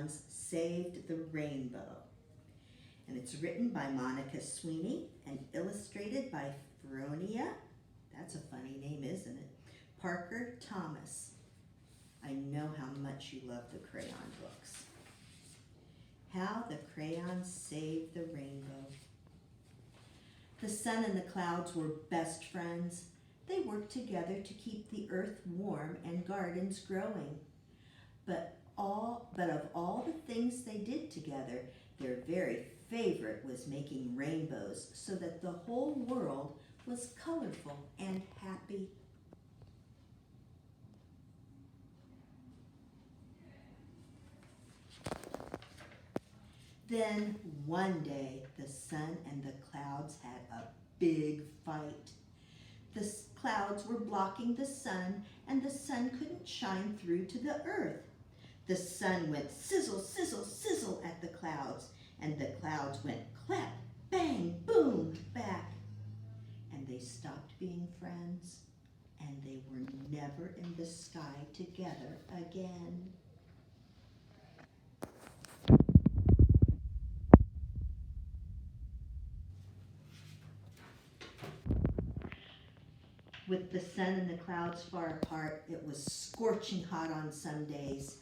Crayons Saved the Rainbow. And it's written by Monica Sweeney and illustrated by Feronia, that's a funny name, isn't it? Parker Thomas. I know how much you love the crayon books. How the Crayons Saved the Rainbow. The sun and the clouds were best friends. They worked together to keep the earth warm and gardens growing. But of all the things they did together, their very favorite was making rainbows so that the whole world was colorful and happy. Then one day, the sun and the clouds had a big fight. The clouds were blocking the sun, and the sun couldn't shine through to the earth. The sun went sizzle, sizzle, sizzle at the clouds, and the clouds went clap, bang, boom, back. And they stopped being friends, and they were never in the sky together again. With the sun and the clouds far apart, it was scorching hot on some days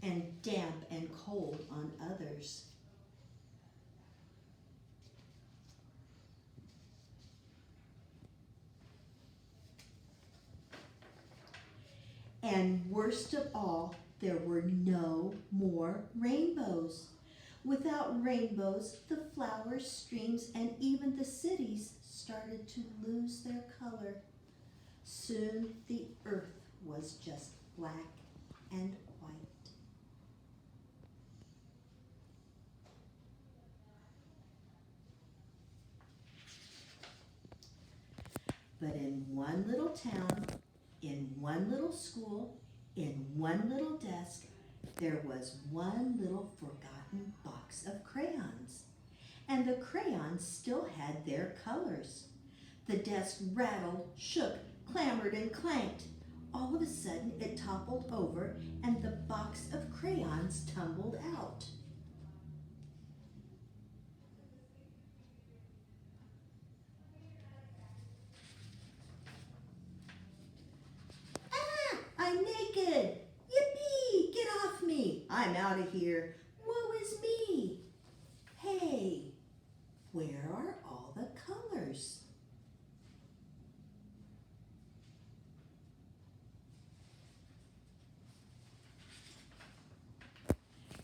and damp and cold on others. And worst of all, there were no more rainbows. Without rainbows, the flowers, streams, and even the cities started to lose their color. Soon the earth was just black and white. But in one little town, in one little school, in one little desk, there was one little forgotten box of crayons. And the crayons still had their colors. The desk rattled, shook, clamored, and clanked. All of a sudden, it toppled over, and the box of crayons tumbled out. Ah, I'm naked! Yippee! Get off me! I'm out of here. Woe is me! Hey, where are all the colors?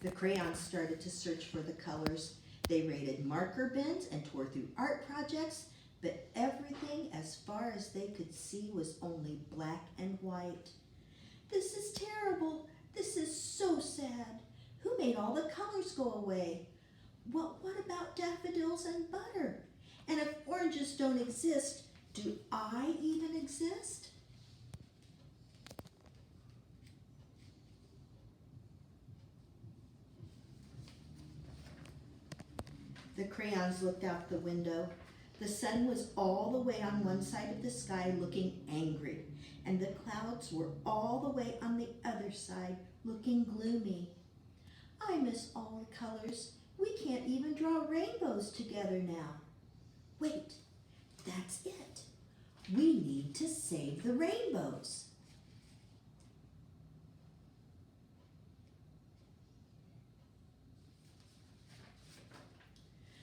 The crayons started to search for the colors. They raided marker bins and tore through art projects, but everything as far as they could see was only black and white. This is terrible. This is so sad. Who made all the colors go away? Well, what about daffodils and butter? And if oranges don't exist, do I even exist? The crayons looked out the window. The sun was all the way on one side of the sky looking angry, and the clouds were all the way on the other side looking gloomy. I miss all the colors. We can't even draw rainbows together now. Wait, that's it. We need to save the rainbows.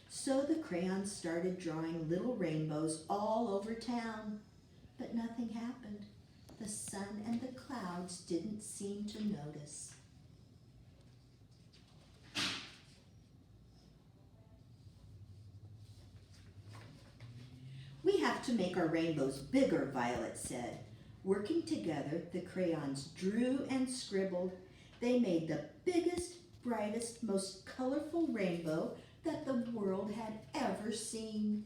So the crayons started drawing little rainbows all over town, but nothing happened. The sun and the clouds didn't seem to notice. We have to make our rainbows bigger, Violet said. Working together, the crayons drew and scribbled. They made the biggest, brightest, most colorful rainbow that the world had ever seen.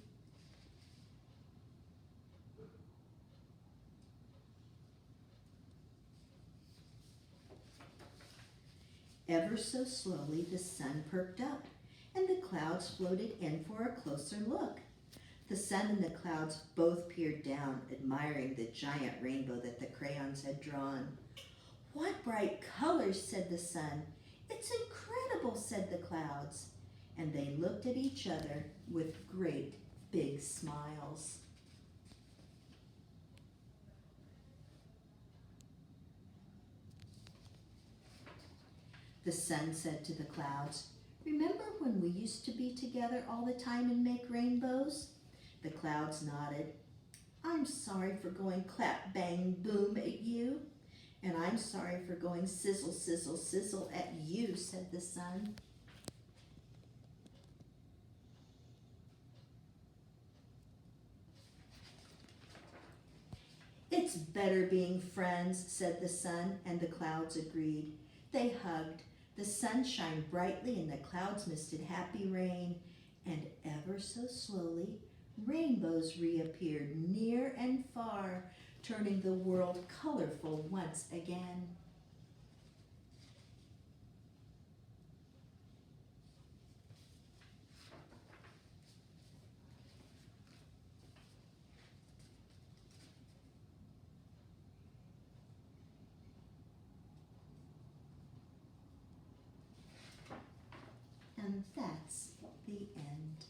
Ever so slowly, the sun perked up, and the clouds floated in for a closer look. The sun and the clouds both peered down, admiring the giant rainbow that the crayons had drawn. "What bright colors," said the sun. "It's incredible. wonderful, said the clouds, and they looked at each other with great big smiles. The sun said to the clouds, remember when we used to be together all the time and make rainbows? The clouds nodded. I'm sorry for going clap, bang, boom at you. And I'm sorry for going sizzle, sizzle, sizzle at you, said the sun. It's better being friends, said the sun, and the clouds agreed. They hugged. The sun shined brightly and the clouds misted happy rain, and ever so slowly, rainbows reappeared near and far, turning the world colorful once again. And that's the end.